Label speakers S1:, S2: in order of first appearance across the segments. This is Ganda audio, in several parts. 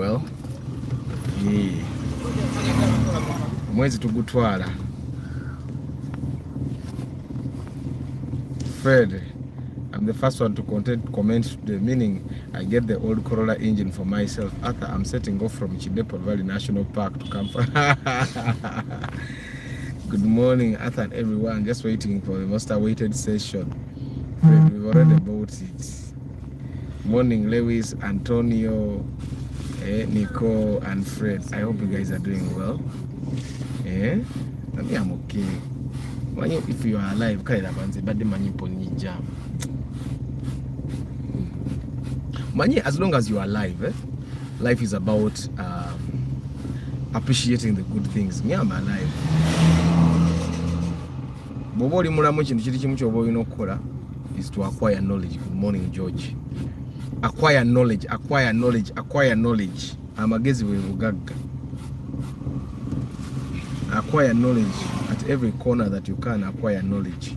S1: well. Yeah. Mwezi tugutwala. Fred, I'm the first one to comment today, meaning I get the old Corolla engine for myself. Arthur, I'm setting off from Chidepo Valley National Park to come for. Good morning, Arthur and everyone. Just waiting for the most awaited session. Fred, we've already bought it. Morning, Lewis, Antonio, Nico, and Fred. I hope you guys are doing well. I'm okay. If you are alive, but as long as you are alive, life is about appreciating the good things. Me, I'm alive. Is to acquire knowledge. Good morning, George. Acquire knowledge, acquire knowledge, acquire knowledge. Amagezi we ugaga. Acquire knowledge at every corner that you can. Acquire knowledge.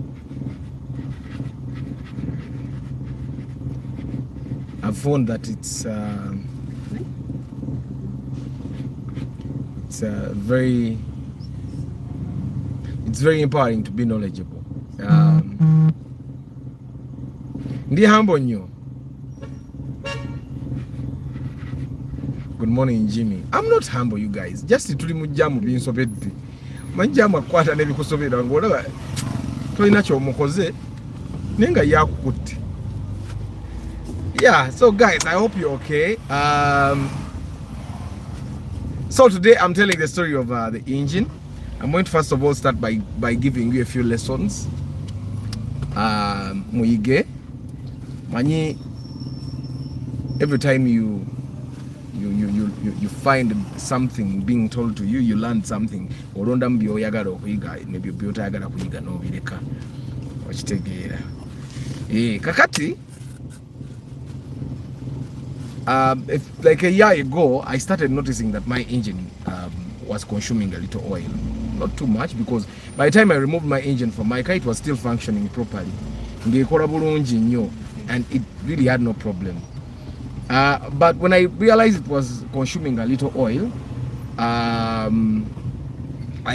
S1: I've found that it's very empowering to be knowledgeable. Ndi humble nyo. Good morning, Jimmy. I'm not humble, you guys. Just tuli mujamu being sobedi. Manjamu akwata nebi kusobeda ngolaba. Tolina kyo mukoze nenga yakukutte. Yeah, so guys, I hope you're okay. So today I'm telling the story of the engine. I'm going to first of all start by giving you a few lessons. Muige Mani, every time you find something being told to you, you learn something. Oronda mbio yagala okuyiga maybe byota yagala kuyiga no bireka. Wakitegeera. Kakati like a year ago, I started noticing that my engine was consuming a little oil. Not too much, because by the time I removed my engine from my car, it was still functioning properly. And it really had no problem. But when I realized it was consuming a little oil, I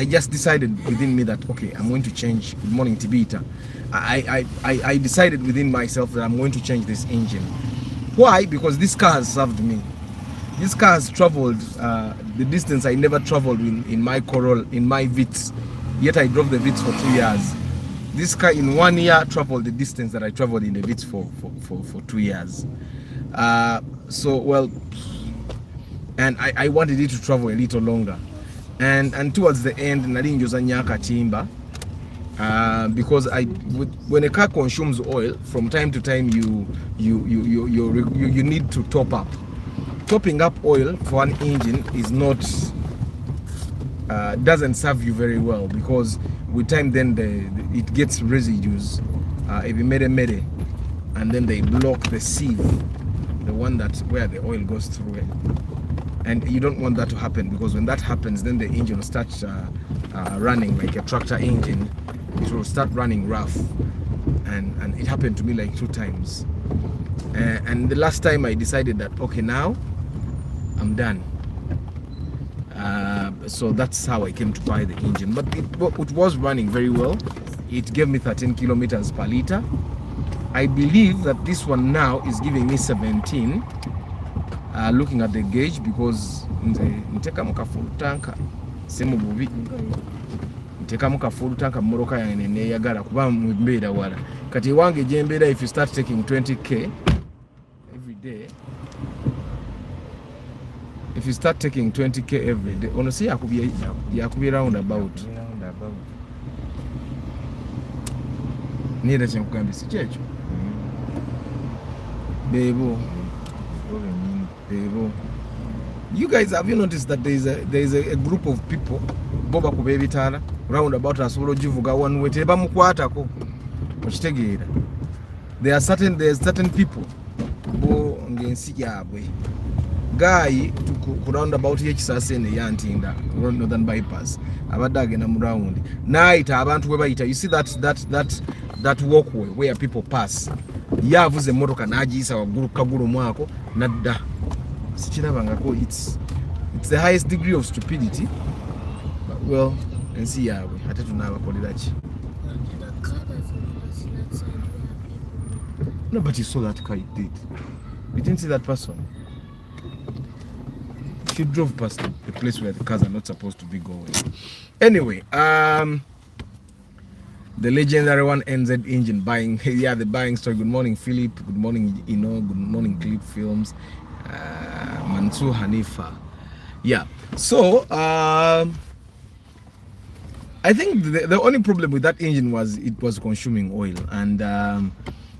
S1: just decided within me that, okay, I'm going to change. Good morning, Tibita. I decided within myself that I'm going to change this engine. Why? Because this car has served me. This car has traveled the distance I never traveled in my Corolla, in my Vitz. Yet I drove the Vitz for 2 years. This car in 1 year traveled the distance that I traveled in the Vitz for 2 years. So, well, and I wanted it to travel a little longer. And towards the end, nalinjoza nyaka timba. Because when a car consumes oil, from time to time you need to top up. Topping up oil for an engine is not doesn't serve you very well, because with time then it gets residues, and then they block the sieve, the one where the oil goes through it. And you don't want that to happen, because when that happens, then the engine will start running like a tractor engine. It will start running rough, and it happened to me like 2 times. And the last time I decided that, okay, now I'm done. So that's how I came to buy the engine. But it was running very well. It gave me 13 kilometers per liter. I believe that this one now is giving me 17. Looking at the gauge, because niteka muka full tanka semu bubi niteka muka full tanka moroka yange ne yagala kuba mbeda wala kati wange jembera. If you start taking 20k every day, if you start taking 20k every day, honestly yakubi round about nira chenkugambi si checho bebo. You guys, have you noticed that there is a group of people boba ku bebitala round about asobolo jivuga one way teba mukwatako okitegeera. There's certain people bo ngensi yabwe guy ku round about yekisase ne yantinda northern bypass abadde agenda mu round naita abantu we bayita. You see that walkway where people pass, yavuze motoka najisa waggulu kagulu mwako nadda. It's the highest degree of stupidity. But well, and see ya we. Ate tunabakolera ki? No, but you saw that car, you did. You didn't see that person. She drove past the place where the cars are not supposed to be going. Anyway, the legendary one NZ engine buying. Yeah, the buying story. Good morning, Philip. Good morning, Good morning, Clip Films. Mansour Hanifa. Yeah. So I think the only problem with that engine was it was consuming oil, and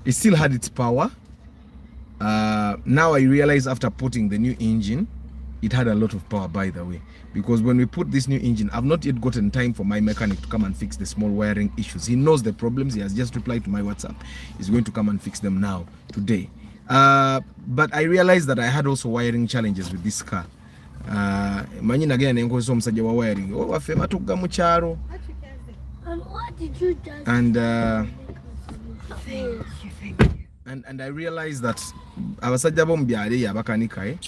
S1: it still had its power. Now I realize after putting the new engine, it had a lot of power, by the way, because when we put this new engine, I've not yet gotten time for my mechanic to come and fix the small wiring issues. He knows the problems. He has just replied to my WhatsApp. He's going to come and fix them now today. But I realized that I had also wiring challenges with this car. Manyi nagenda nenkozesa omusajja wa wiring. Oh, waffe matugga mu kyalo.
S2: What did you do?
S1: And I realized that abasajja b'omu byalo eyo abakanika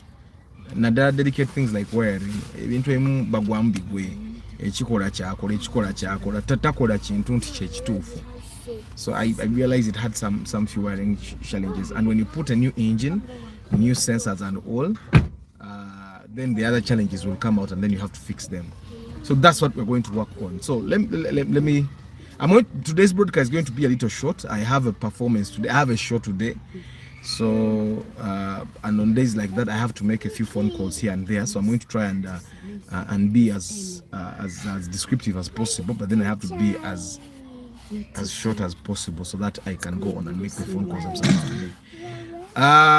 S1: naddala delicate things like wiring, ebintu ebimu bagwamu bigwe, ekikola kyakola takola kintu nti kyekituufu. So I realized it had some few wiring challenges, and when you put a new engine, new sensors and all, then the other challenges will come out, and then you have to fix them. So that's what we're going to work on. So let me today's broadcast is going to be a little short. I have a performance today. I have a show today. So and on days like that, I have to make a few phone calls here and there. So I'm going to try and be as descriptive as possible, but then I have to be as short as possible so that I can go on and make the phone calls I'm supposed to make.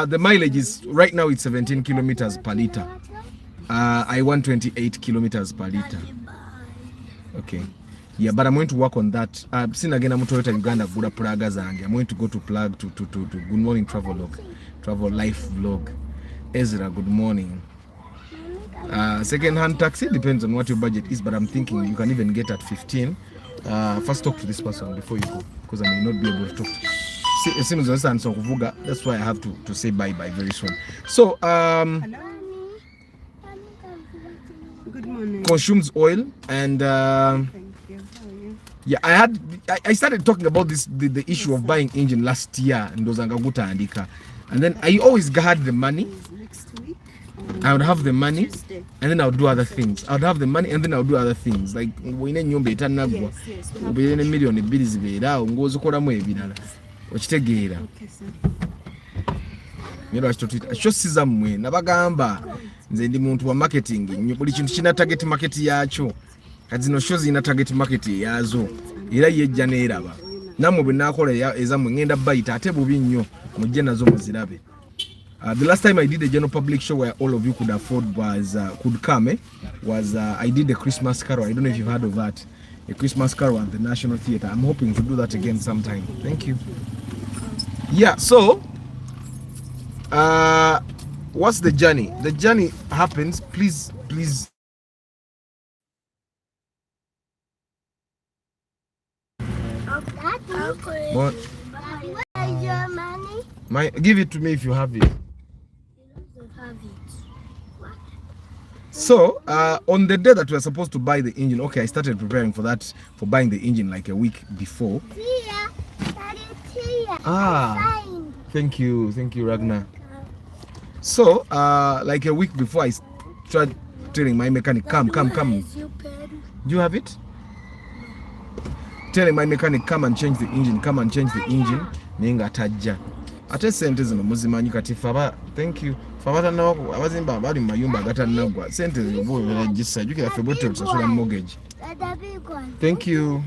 S1: The mileage is right now, it's 17 kilometers per liter. I want 28 kilometers per liter. Okay. Yeah, but I'm going to work on that. Seen again, I'm Toyota Uganda Buda Praga Zangi. I'm going to go to plug to Good Morning Travel Life Vlog. Ezra, good morning. Second-hand taxi depends on what your budget is, but I'm thinking you can even get at 15. First talk to this person before you go, because I may not be able to talk to. That's why I have to say bye-bye very soon. So,
S3: good morning.
S1: Consumes oil, and yeah, I started talking about the issue of buying engine last year, and then I always had the money.
S3: Next week,
S1: I would have the money,
S3: Tuesday.
S1: and then I would do other things. I would have the money, and then I would do other things. Like when you be tanagwa, be a million bills be now goes okolamu ebirala. Okitegeera.
S3: Okay, sir.
S1: Shosiza mmwe nabagamba nze ndi muntu wa marketing, nnyo buli kintu kina target market yakyo. Kazino shows ina target market yazo era yejja neeraba namwe bwe nakola ezammwe ngenda bayita ate bubi nnyo mujje nazo muzirabe. The last time I did a general public show where all of you could afford could come was I did a Christmas Carol. I don't know if you've heard of that. A Christmas Carol at the National Theatre. I'm hoping to do that again sometime. Thank you. Yeah, so what's the journey? The journey happens, please. What?
S2: Where is your money?
S1: Give it to me if you have it.
S2: You don't have it. What?
S1: So on the day that we are supposed to buy the engine, okay, I started preparing for that, for buying the engine like a week before.
S2: Tia, that is Tia.
S1: Ah, thank you, Ragnar. So like a week before, I started telling my mechanic, come.
S2: Do
S1: Do you have it? Telling my mechanic, come and change the engine. Ninga tajja. Ate sente zino muzimanyi kati faba, thank you. Faba nawo abazimba bali mayumba gatanagwa. Sente zibo bajisa jukira febote tusasula mortgage. Thank you.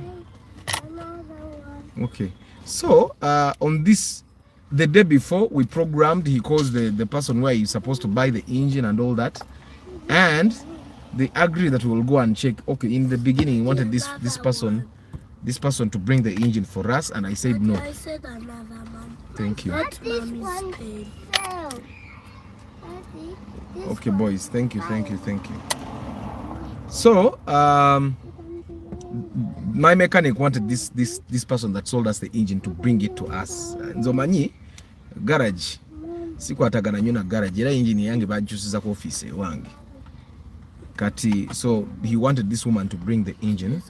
S1: Okay. So on this, the day before we programmed, he calls the person where he's supposed to buy the engine and all that, and they agreed that we will go and check. Okay, in the beginning he wanted this person to bring the engine for us, and I said no.
S2: I said another mom.
S1: Thank you.
S2: What mom is paid.
S1: Okay, boys. Thank you. So my mechanic wanted this person that sold us the engine to bring it to us. Nzomanyi garage sikwatagana nnyo na garage era engine yange bajusiza ku office wange kati. So he wanted this woman to bring the engine.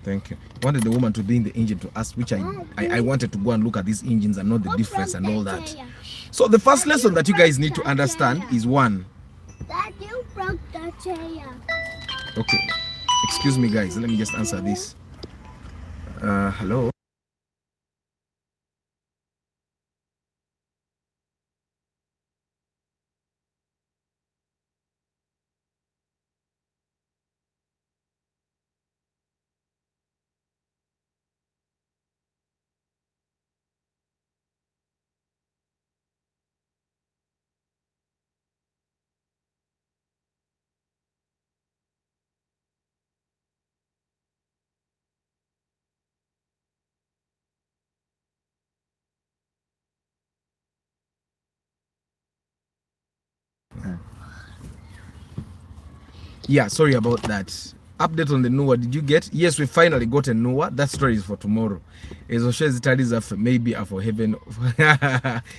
S1: Thank you. Wanted the woman to bring the engine to us, which I wanted to go and look at these engines and know the difference and all that. So the first lesson that you guys need to understand is one.
S2: Dad, you broke the chair.
S1: Okay, excuse me guys, let me just answer this. Hello. Yeah, sorry about that. Update on the Noah, did you get? Yes, we finally got a Noah. That story is for tomorrow. Ezo shares studies of maybe are for heaven.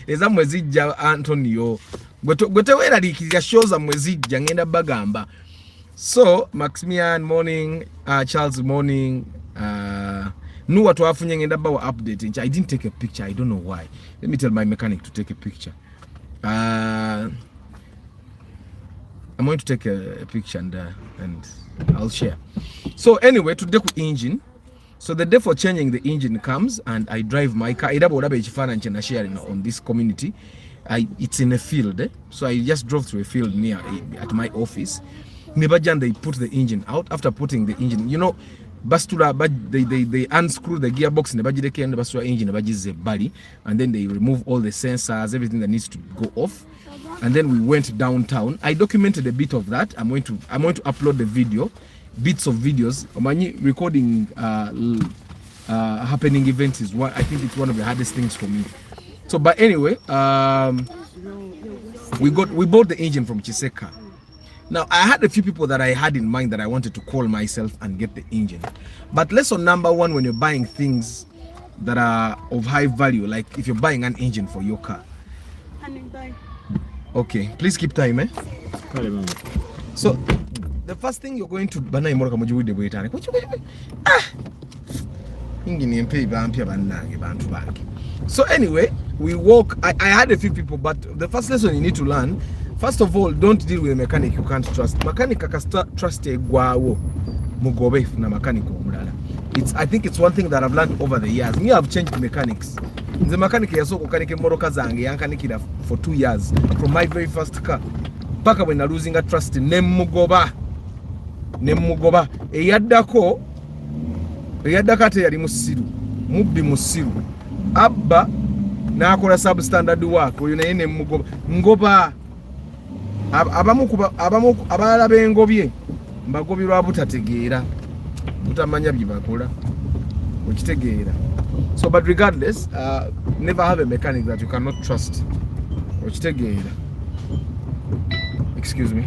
S1: Eza mwezija Antonio. Gote wera likizia shows a mwezija ngenda bagamba. So, Maximian morning, Charles morning, Noah to afunye ngenda bawa update. I didn't take a picture. I don't know why. Let me tell my mechanic to take a picture. I'm going to take a picture and I'll share. So anyway, today ku engine. So the day for changing the engine comes and I drive my car. And sharing on this community. It's in a field. So I just drove through a field near at my office. Nebajan, they put the engine out. After putting the engine, you know, Bastura, they unscrew the gearbox in the Bajideke and the Bastura engine, the body, and then they remove all the sensors, everything that needs to go off. And then we went downtown. I documented a bit of that. I'm going to upload the video, bits of videos. Recording happening events is what I think it's one of the hardest things for me. So, but anyway, we bought the engine from Chiseka. Now I had a few people that I had in mind that I wanted to call myself and get the engine. But lesson number one, when you're buying things that are of high value, like if you're buying an engine for your car. Okay, please keep time, eh? So, the first thing you're going to bana imoroka mujiwide bwetane. So anyway, we walk. I had a few people, but the first lesson you need to learn, first of all, don't deal with a mechanic you can't trust. Mechanic trust a gwawo mugobe na mechanic omulala. I think it's one thing that I've learned over the years. Me, I've changed mechanics. The mechanic yasoko kanike moroka zange yankanikira for 2 years from my very first car. Paka when I losing a trust nemugoba eyaddako te yali musiru mubbi musiru abba nakola substandard work oyo naye nemugoba ngoba abamu abalala bengobye mbagobirwa butategeera butamanya byebakola okitegeera. So, but regardless, never have a mechanic that you cannot trust. Excuse me.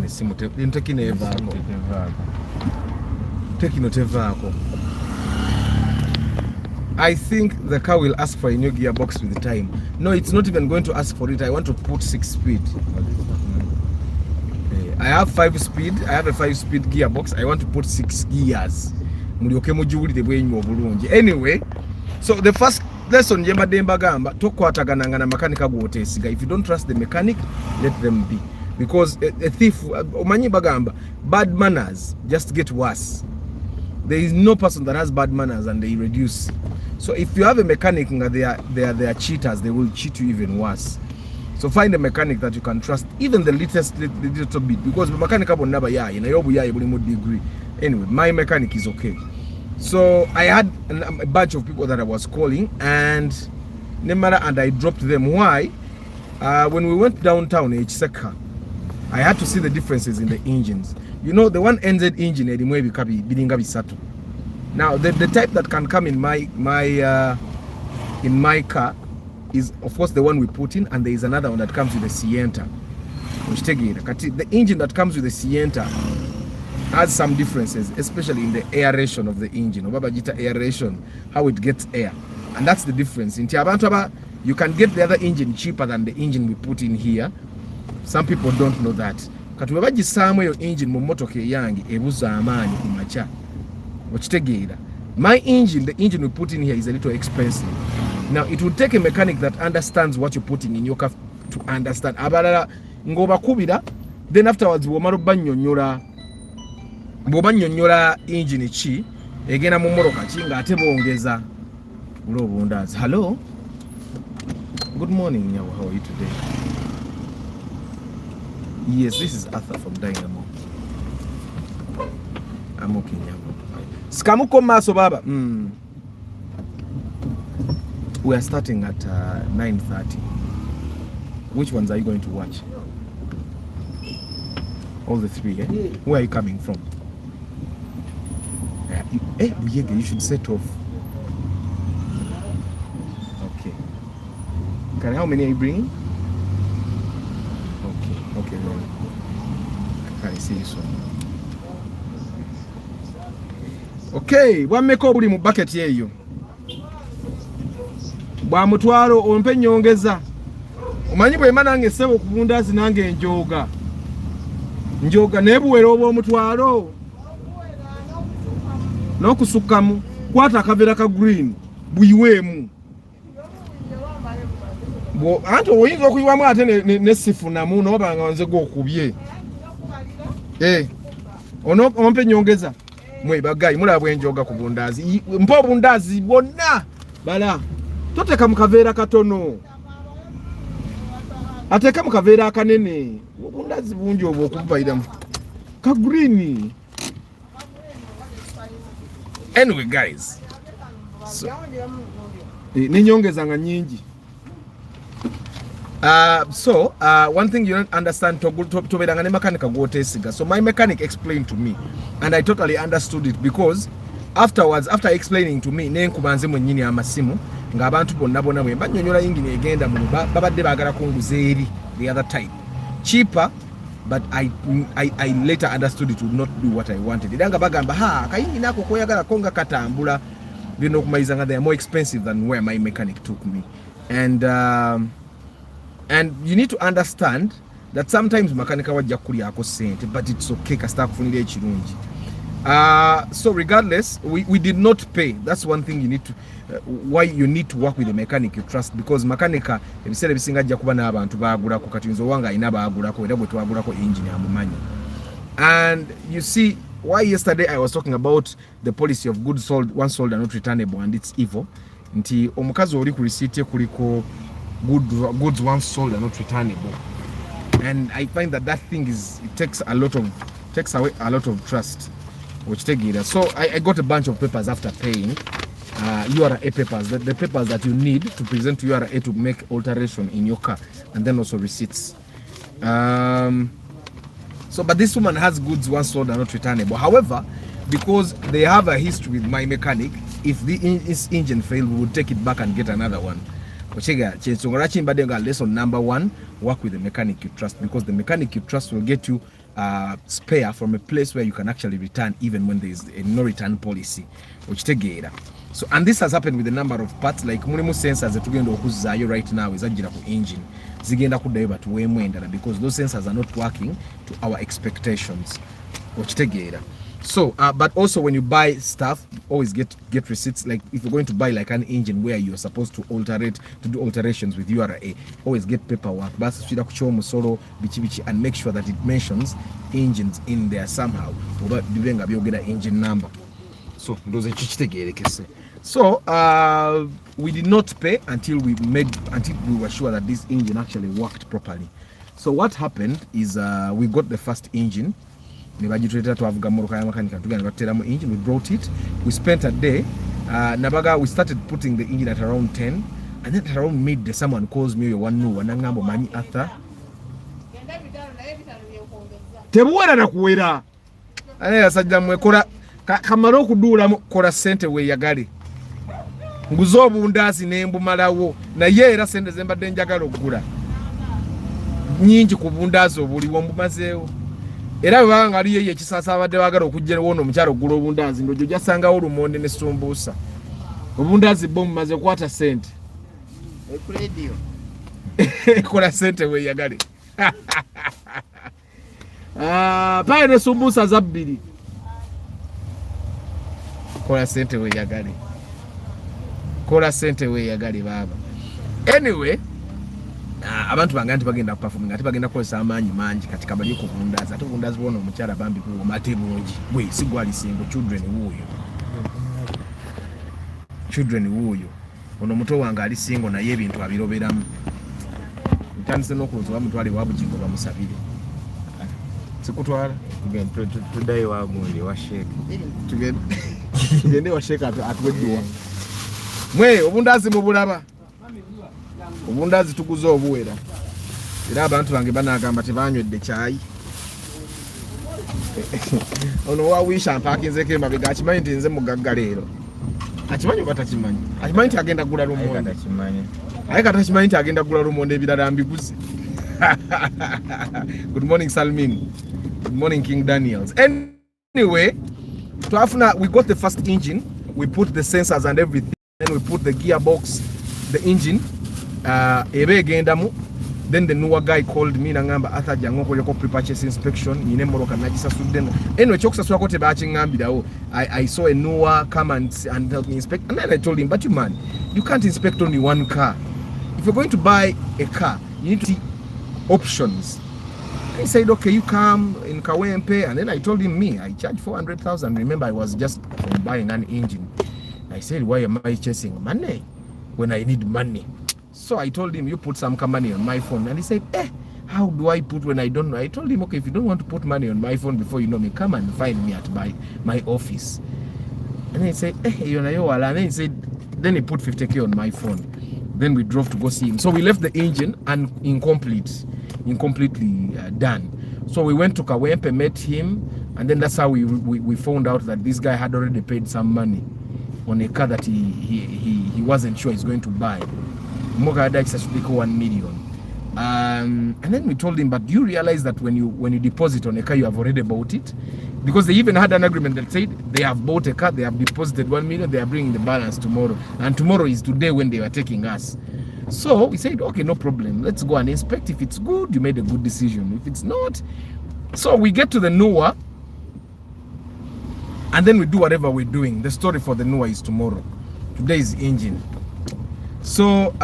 S1: I think the car will ask for a new gearbox with time. No, it's not even going to ask for it. I want to put 6 speed. I have 5 speed. I have a 5-speed gearbox. I want to put 6 gears. Anyway, so the first lesson je mbadde mbagamba tokwatagananga na makanika gw'oteesiga. If you don't trust the mechanic, let them be, because a thief, omanyi bagamba, bad manners just get worse. There is no person that has bad manners and they reduce. So if you have a mechanic and they are cheaters, they will cheat you even worse. So find a mechanic that you can trust, even the little bit, because the mechanic will never degree. Anyway, my mechanic is okay. So I had a bunch of people that I was calling, and I dropped them. Why? When we went downtown Echiseka, I had to see the differences in the engines. You know, the one NZ engine now the type that can come in my car is of course the one we put in, and there is another one that comes with the Sienta. The engine that comes with the Sienta has some differences, especially in the aeration of the engine, aeration, how it gets air, and that's the difference. In Tiabantaba, you can get the other engine cheaper than the engine we put in here. Some people don't know that. Your engine yangi ebuza amani kumacha. My engine, the engine we put in here, is a little expensive. Now it will take a mechanic that understands what you're putting in your car to understand. Then afterwards bw'obanyonnyola engine ki egenda mu mmoloka ki ng'ate bongeza ulobundazi. Hello, good morning Nyawo, how are you today? Yes, this is Arthur from Dynamo. I'm okay Nyawo. Sikamuko maso baba. We are starting at 9:30. Which ones are you going to watch? All the three, eh? Where are you coming from? You should set off. Okay. How many are you bringing? Okay then. Can I see you soon? Okay, wammeka obuli mu bucket yeyo. Bwa mutwalo ompe nyongeza. Omanyi bwe manange sebo kubundazi nange njoga nebuwera obw'omutwalo n'okusukkamu kwata akavera ka green buyiweemu anti oyinza okuyiwamu ate nesifunamu n'obanga nze gw'okubye ompe nyongeza mwe bagayi mulaba bwenjoga ku bundazi mpa obundazi bwonna bala toteka mu kaveera katono ateka mu kaveera akanene obundazi bungi obwo okubayiramu ka green. Anyway guys, so ninyongeza nga nyingi. One thing you don't understand to bedanga ne mechanic gw'oteesiga. So my mechanic explained to me and I totally understood it, because afterwards, after explaining to me, nenkubanze mwennyini amasimu ng'abantu bonna bwe mbanyonyola engine egenda mu babadde baagala kunguza eri the other type cheaper, but I later understood it would not do what I wanted. Idanga bagamba kayingi nako koyagala konga katambula bino okumayiza nga they are more expensive than where my mechanic took me. And you need to understand that sometimes makanika wajja kulyako sente, but it's okay kasita kufunira ekirungi. So regardless, we did not pay. That's one thing you need to why you need to work with a mechanic you trust, because makanika ebiseera ebisinga ajja kuba n'abantu baagulako kati nze wanga ina baagulako era bwe twagulako engine amumanyi. And you see why yesterday I was talking about the policy of goods sold, once sold are not returnable, and it's evil. Nti omukazi oli ku receipt kuliko goods once sold are not returnable, and I find that thing takes away a lot of trust. So I got a bunch of papers after paying, URA papers, the papers that you need to present to URA to make alteration in your car, and then also receipts. But this woman has goods once sold are not returnable. However, because they have a history with my mechanic, if this engine failed, we would take it back and get another one. Lesson number 1, work with the mechanic you trust, because the mechanic you trust will get you spare from a place where you can actually return even when there is a no return policy. So, and this has happened with a number of parts, like mulimu sensors that tugenda okuzzaayo right now ezajjira ku engine zigenda kuddayo batuweemu endala, because those sensors are not working to our expectations. So, but also when you buy stuff, always get receipts. Like if you're going to buy like an engine where you're supposed to do alterations with URA, always get paperwork. And make sure that it mentions engines in there somehow. Engine number. So we did not pay until we were sure that this engine actually worked properly. So what happened is we got the first engine. We brought it. We spent a day. We started putting the engine at around 10, and then at around midday someone calls me one new wanangambo mani Arthur. Tebuwera nakuwera. Sajja mwekola kamaro kudula kola sente we yagali. Nguzo obundazi nembu malawo na ye era sente zembadde njagala okugula. Nyingi ku bundazi obuliwo mbumazeewo. Era banga ali ye kisasa abadde bagala okujja wono omukyalo ogula obundazi ndojo jasanga olumonde ne sumbusa. Obundazi bomu maze kwata sente.
S4: Radio.
S1: Kola sente we yagali. Pale ne sumbusa za bbiri. Kola sente we yagali. Kola sente we yagali baba. Anyway, abantu banganti bagenda performing ati bagenda kosa amanyi manji katika bali ko bundaza ati bundaza bono omukyala bambi ku matebungi gwe sigwali singo children wuyo ono muto wange ali singo naye ebintu abiroberamu ntandise n'okulozwa mutwali wabugingo bamusabire sikutwala
S4: Today wagundi washeke
S1: tugende washeka atwedduwa mwe obundazi mu bulaba obundazi tuguze obuwera era abantu bange banagamba tebanywedde kyayi ono wawisha mpakinzeko emabega akimanyi nti nze mugagga leero akimanyi oba takimanyi akimanyi nti agenda gula lumonde aye kata kimanyi nti agenda gula lumonde ebirala mbiguze. Good morning Salmin, good morning King Daniels. Anyway, we got the first engine, we put the sensors and everything, then we put the gearbox, the engine ebe gendamu. Then the newer guy called me nangamba Arthur jango ko pre-purchase inspection nyine moroka nagisasudde. Anyway chokusasula ko tebachingambirawo. I saw a newer come and help me inspect, and then I told him, but you can't inspect only one car. If you're going to buy a car, you need to see options. And he said, okay, you come in Kawempe, and then I told him, I charge 400,000. Remember, I was just buying an engine. I said, why am I chasing money when I need money? So I told him, you put some money on my phone. And he said, how do I put when I don't know? I told him, okay, if you don't want to put money on my phone before you know me, come and find me at my office. And then he said, and then he said, then he put 50K on my phone. Then we drove to go see him. So we left the engine and incompletely done. So we went to Kawempe, met him, and then that's how we found out that this guy had already paid some money on a car that he wasn't sure he's going to buy. Mogada is actually 1 million. And then we told him, but do you realize that when you deposit on a car, you have already bought it? Because they even had an agreement that said they have bought a car, they have deposited 1 million, they are bringing the balance tomorrow. And tomorrow is today when they were taking us. So we said, okay, no problem. Let's go and inspect. If it's good, you made a good decision. If it's not, so we get to the NUA, and then we do whatever we're doing. The story for the NUA is tomorrow. Today is engine. So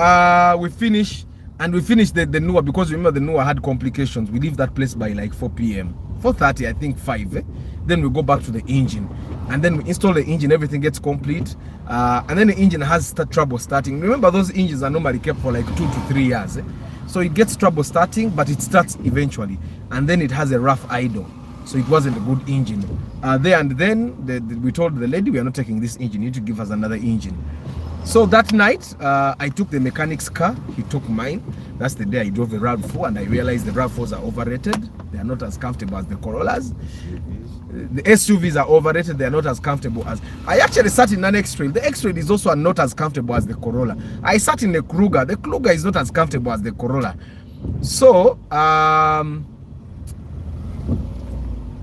S1: we finished the NUA, because remember the NUA had complications. We leave that place by like 4 p.m. 4:30, I think 5. Then we go back to the engine, and then we install the engine. Everything gets complete, and then the engine has trouble starting. Remember, those engines are normally kept for like 2 to 3 years. So it gets trouble starting, but it starts eventually, and then it has a rough idle. So it wasn't a good engine. There and then we told the lady, we are not taking this engine. You need to give us another engine. So that night, I took the mechanic's car. He took mine. That's the day I drove the RAV4, and I realized the RAV4s are overrated. They are not as comfortable as the Corollas. The SUVs are overrated. They are not as comfortable as... I actually sat in an X-Trail. The X-Trail is also not as comfortable as the Corolla. I sat in the Kruger. The Kruger is not as comfortable as the Corolla. So,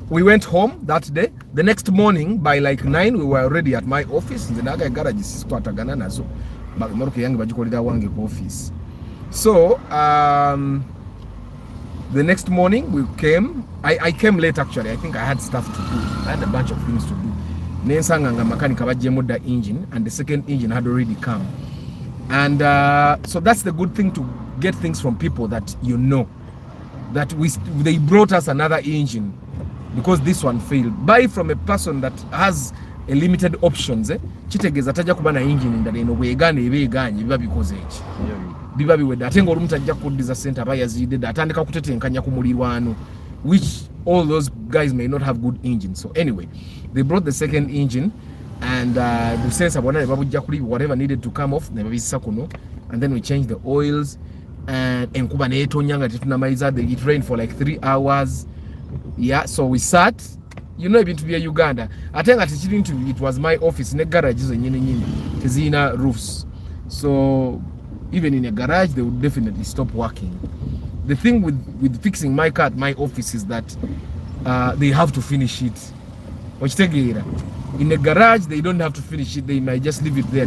S1: we went home that day. The next morning, by like 9, we were already at my office. In the garage is kwatagana nazo. Office. So The next morning we came. I came late actually. I think I had stuff to do. I had a bunch of things to do. Nensanga mechanic abajemo the engine, and the second engine had already come. And so that's the good thing, to get things from people that you know. That they brought us another engine because this one failed. Buy from a person that has a limited options. Chitegeza tajja kuba na engine ndala eno bwegane ebeganye biba bikoze eki. Biba biwedde ate ng'olumu tajja kuddiza ssente aba yazidde atandika kutetenkanya ku mulirwano, which all those guys may not have good engines. So anyway, they brought the second engine, and the sensor bwana ne babujja kuli whatever needed to come off ne babissa kuno, and then we changed the oils, and enkuba neetonya nga tetunamaliza. It rained for like 3 hours. Yeah, so we sat, you know, ebintu bya Uganda ate nga tekirintu, it was my office ne garage zo nyine tezina roofs, so even in a garage they would definitely stop working. The thing with fixing my car at my office is that they have to finish it. In a garage they don't have to finish it, they might just leave it there.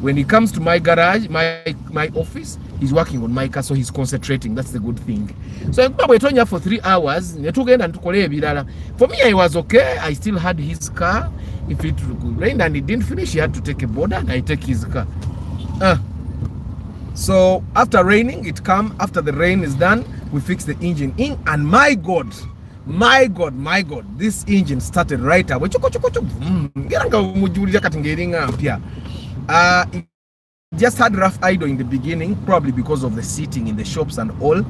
S1: When it comes to my garage, my office, he's working on my car, so he's concentrating. That's the good thing. So we told for 3 hours. For me, I was okay. I still had his car. If it rained and it didn't finish, he had to take a border, and I take his car. So after raining, it come. After the rain is done, we fix the engine in, and my God, this engine started right away. It just had rough idle in the beginning, probably because of the seating in the shops and all.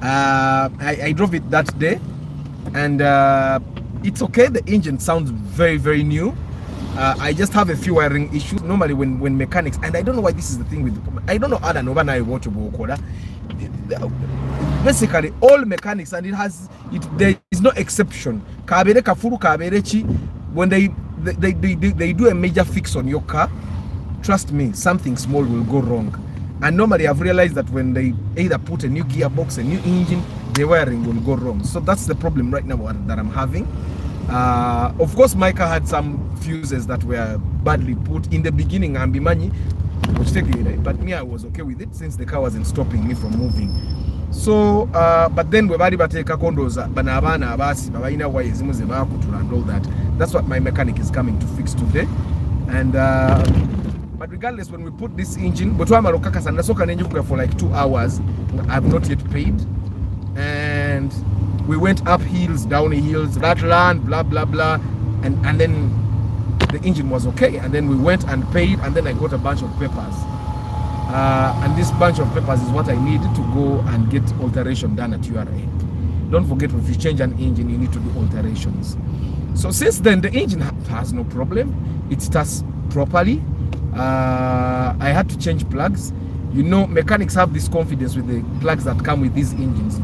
S1: I drove it that day, and it's okay. The engine sounds very, very new. I just have a few wiring issues. Normally when mechanics, and I don't know why this is the thing with, I don't know other Nova I watch basically all mechanics, and there is no exception. Kabere kafuru kaberechi, when they do a major fix on your car, trust me, something small will go wrong. And normally I've realized that when they either put a new gearbox, a new engine, the wiring will go wrong. So that's the problem right now that I'm having. Of course, my car had some fuses that were badly put in the beginning, but me, I was okay with it since the car wasn't stopping me from moving. So, but then we bari bateka kondoza banabana abasi babaina wires zimu zeba kutura and all that. That's what my mechanic is coming to fix today. And but regardless, when we put this engine, but for like 2 hours, I've not yet paid. And we went up hills, down hills, that land, blah blah blah, and then the engine was okay. And then we went and paid, and then I got a bunch of papers. And this bunch of papers is what I need to go and get alteration done at your end. Don't forget, if you change an engine, you need to do alterations. So since then, the engine has no problem. It starts properly. I had to change plugs. You know, mechanics have this confidence with the plugs that come with these engines.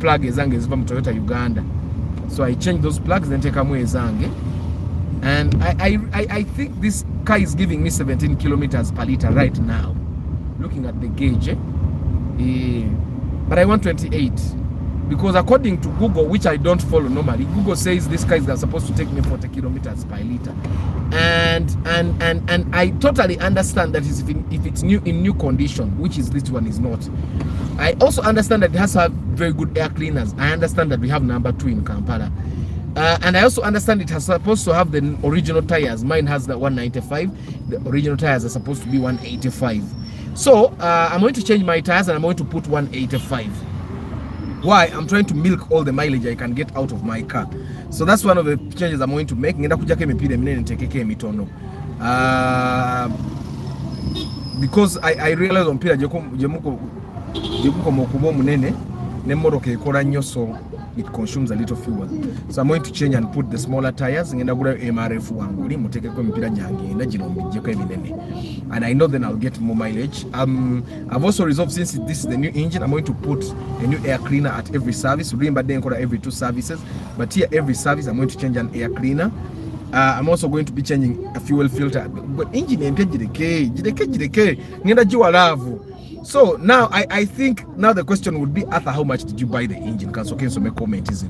S1: Plug from Toyota Uganda. So I changed those plugs, then take away zange. And I think this car is giving me 17 kilometers per liter right now, looking at the gauge. But I want 28, because according to Google, which I don't follow normally, Google says this car is supposed to take me 40 kilometers per liter. And I totally understand that if it's new in new condition, which is this one is not. I also understand that it has to have very good air cleaners. I understand that we have number 2 in Kampala. And I also understand it has supposed to have the original tires. Mine has the 195. The original tires are supposed to be 185. So I'm going to change my tires, and I'm going to put 185. Why? I'm trying to milk all the mileage I can get out of my car. So that's one of the changes I'm going to make. Because I realize on Pira so it consumes a little fuel. So I'm going to change and put the smaller tires. And I know then I'll get more mileage. I've also resolved, since this is the new engine, I'm going to put a new air cleaner at every service. Every 2 services. But here, every service, I'm going to change an air cleaner. I'm also going to be changing a fuel filter. But engine, so now I think now the question would be, Arthur, how much did you buy the engine? Because okay, so my comment is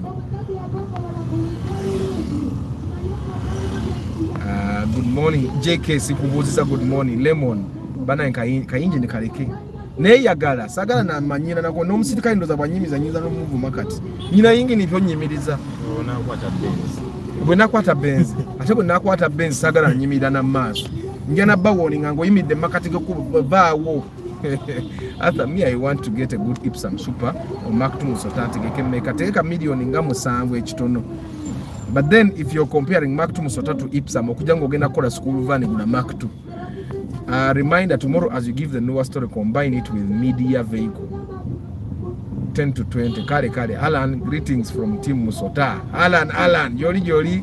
S1: good morning, JK Sikubuzisa, good morning, Lemon. Bana ka engine kareke. neyagala sagala na manyina nako n'omusirikale ndoza bwanyimiza nyinza n'omuvuma kati nyina yingi nibyo nyimiriza bwe nakwata benzi ate bwe nakwata benzi sagala nyimirira na maaso njana bawoni ngango yimidde makati gekubaawo Arthur, me I want to get a good Ipsum super or Mark 2 Musotati gekemeka tegeka million nga musanvu ekitono. But then if you're comparing Mark 2 Musotati to Ipsum okujja ngogenda kola school van guna Mark 2. Reminder, tomorrow as you give the newer story, combine it with media vehicle 10 to 20. Kare Alan, greetings from Team Musota. Alan joli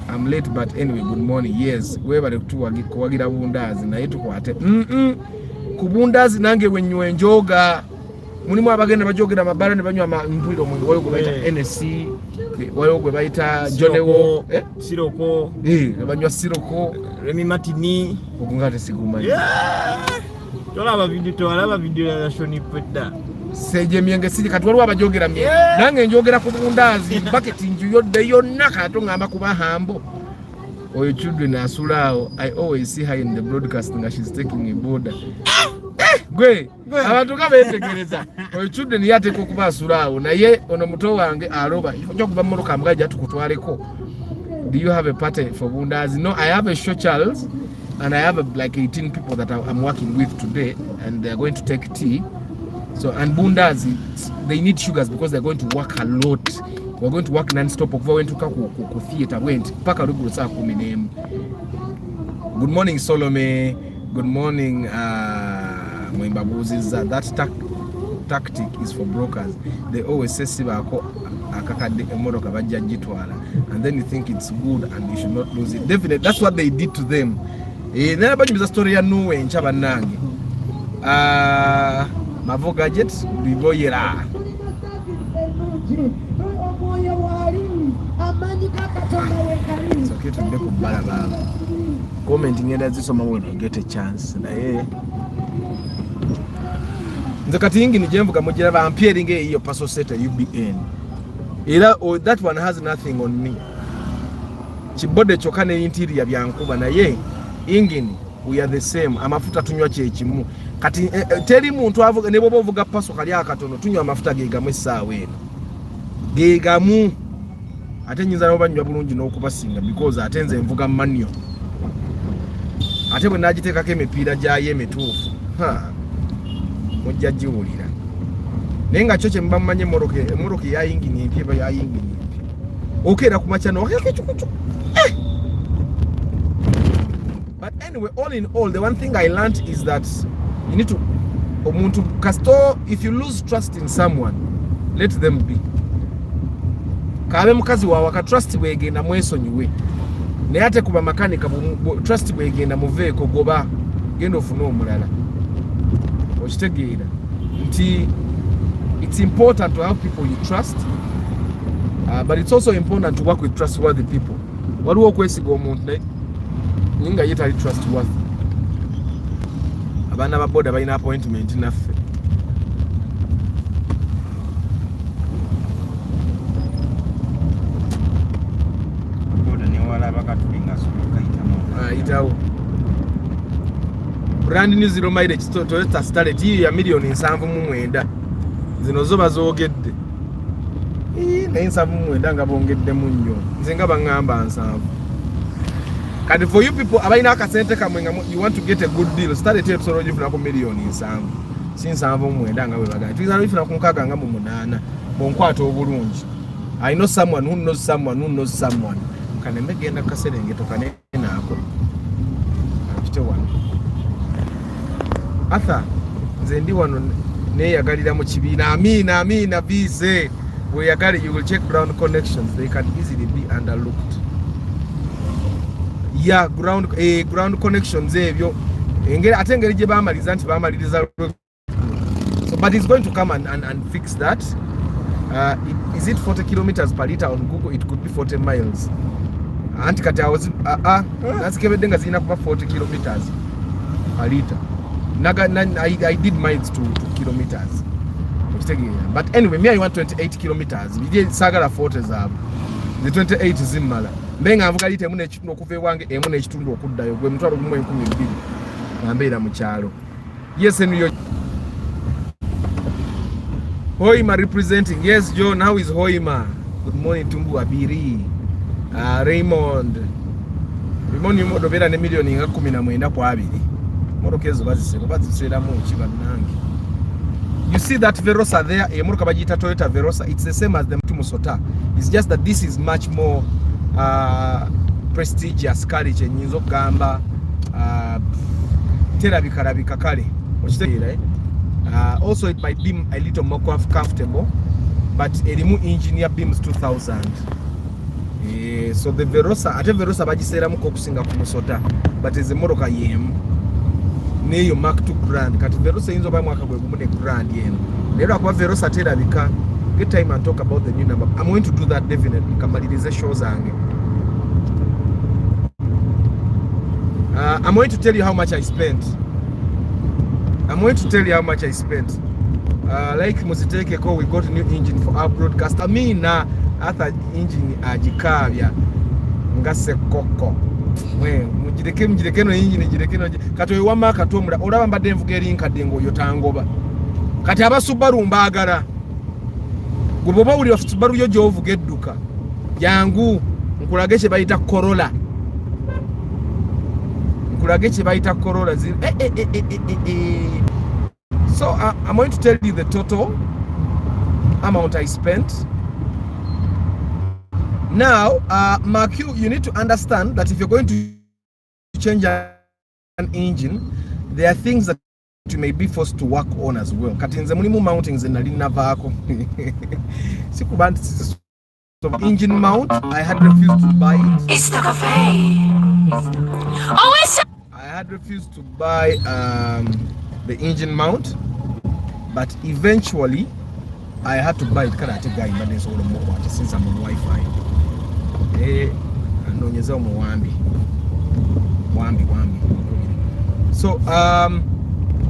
S1: I'm late but anyway good morning. Yes webale kuwagira bundazi naye tukwate kubundazi nange wenywe njoga mulimu abagenda bajogera mabara ne banywa mpuliro mu wayo kubaita NSC wayo kubaita Jonewo
S4: siroko
S1: banywa siroko
S4: Remi Matini
S1: okungate siguma
S4: tolaba video ya Shoni Peda
S1: seje myenge siri kati waliwo abajogera myenge nange njogera ku bundazi bucket nju yodde yonna kato ngamba kuba hambo oyo children asulao. I always see her in the broadcasting as she's taking a border. Gwe abantu kabetegereza oyo children yate ko kuba asulao naye ono muto wange aloba njo kuba moroka mgaja tukutwaleko. Do you have a party for bundazi? No, I have a show Charles and I have like 18 people that I'm working with today and they're going to take tea. So and bundazi they need sugars because they're going to work a lot. We're going to work non-stop okuva wentuka ku theater went paka ruguru saa 10 Good morning Solome. Good morning Mwimbabuzi. That tactic is for brokers. They always say sibako akakade emodoka bajja jitwala and then you think it's good and you should not lose it. Definitely that's what they did to them. Nena banyumiza story ya Nuwe nchaba nange. Mavo gadget biboyera. It's okay to make kubala baba. Commenting ngenda zisoma when you get a chance. Na nze kati ingi ni jemvuga mugira vampering iyo paso set UBN. Era that one has nothing on me. Chibode chokane interior byankuba naye ingini we are the same. Amafuta tunywa kyekimu. Kati teri muntu avuga ne bobo vuga paso kali akatono tunywa amafuta gegamu essaawa eno. Gegamu ate nyinza n'obanywa bulungi n'okubasinga because ate nze nvuga manyo. Ate bwe nagiteekako emipiira gyayo emituufu mujja giwulira naye nga kyo kye muba mumanye emoroka ya yingini empya eba ya yingini empya okeera ku makya nokekecukucu. But anyway, all in all, the one thing I learned is that you need to omuntu kasto if you lose trust in someone let them be. Kabe mukazi wawe ka trust bwegenda mwesonyiwe naye ate kuba makanika trust bwegenda muveeko goba genda ofuna omulala okitegeera nti it's important to have people you trust but it's also important to work with trustworthy people. Waliwo okwesiga omuntu naye nga yetali trustworthy. Abaana ba boda balina appointment naffe. Itawo brand new zero mileage Toyota Starlet ya milioni 7.9 zino zoba zoogedde naye 7.9 nga bongedde mu nnyo nze nga bangamba nsanvu. Kati for you people abalina akasente kamwe nga you want to get a good deal Starlet etusolo gifuna ku milioni 7 si 7.9 nga bwe bagamba tuyinza bifuna ku 6 nga mu 8 bonkwata obulungi. I know someone who knows someone who knows someone kane megenda kaserengeto kane naako afite wano Arthur nze ndi wano neyagalira mu kibiina. Amina bize bweyagale you will check ground connections, they can easily be underlooked. Yeah, ground connections ebyo engeri ate engeri gye bamaliza nti bamaliriza so but it's going to come and fix that. Is it 40 kilometers per liter on Google? It could be 40 miles. Anti kati awozi nazikebedde nga zirina kuba 40 kilometers per liter. I did miles to kilometers. But anyway, me I want 28 kilometers. Bije sagala 40 zaabo. The 28 zimmala. Mbenga avuga lite emu n'ekitundu okuva ewange emu n'ekitundu okuddayo gwe mutwalo gumu 12 nambeera mu kyalo. Yes enu yo Hoima representing. Yes, John, how is Hoima? Good morning, Tumbu Abiri. Raymond. Raymond yumodo bera ne milioni nga 19 kwa abiri. Motoka ezo bazisera mu kibanange. You see that Verosa there, emotoka bagita Toyota Verosa, it's the same as the Musota. It's just that this is much more prestigious car chenyinzo gamba terabika kale. Also it might be a little more comfortable, but erimu engineer beams 2000. So the Verosa, ate Verosa bagisera muko kusinga ku Musota, but is a motoka yem neyo mark 2 grand. Kati Verosa inzo ba mwaka gwe gumu ne grand yeno. Lero akwa Verosa terabika. Get time and talk about the new number. I'm going to do that definitely. Kamalirize shows zange. I'm going to tell you how much I spent. Like Musiteke ko, we got a new engine for our broadcast. Amina ata engine ajikavya ngase koko. We mujireke no engine no katoyi wama katomura olaba mbadde nvuga erinka dengo yotangoba. Kati aba Subaru mbagala. Guboba uli Subaru yo jovuga edduka. Yangu nkulage kye bayita Corolla. So I'm going to tell you the total amount I spent. Now, Mark, you need to understand that if you're going to change an engine, there are things that you may be forced to work on as well. Katinze mulimu mountings nalina vaako. Sikubandi engine mount, I had refused to buy it.
S5: It's the cafe.
S1: I had refused to buy the engine mount, but eventually I had to buy it. Since I'm on Wi-Fi. So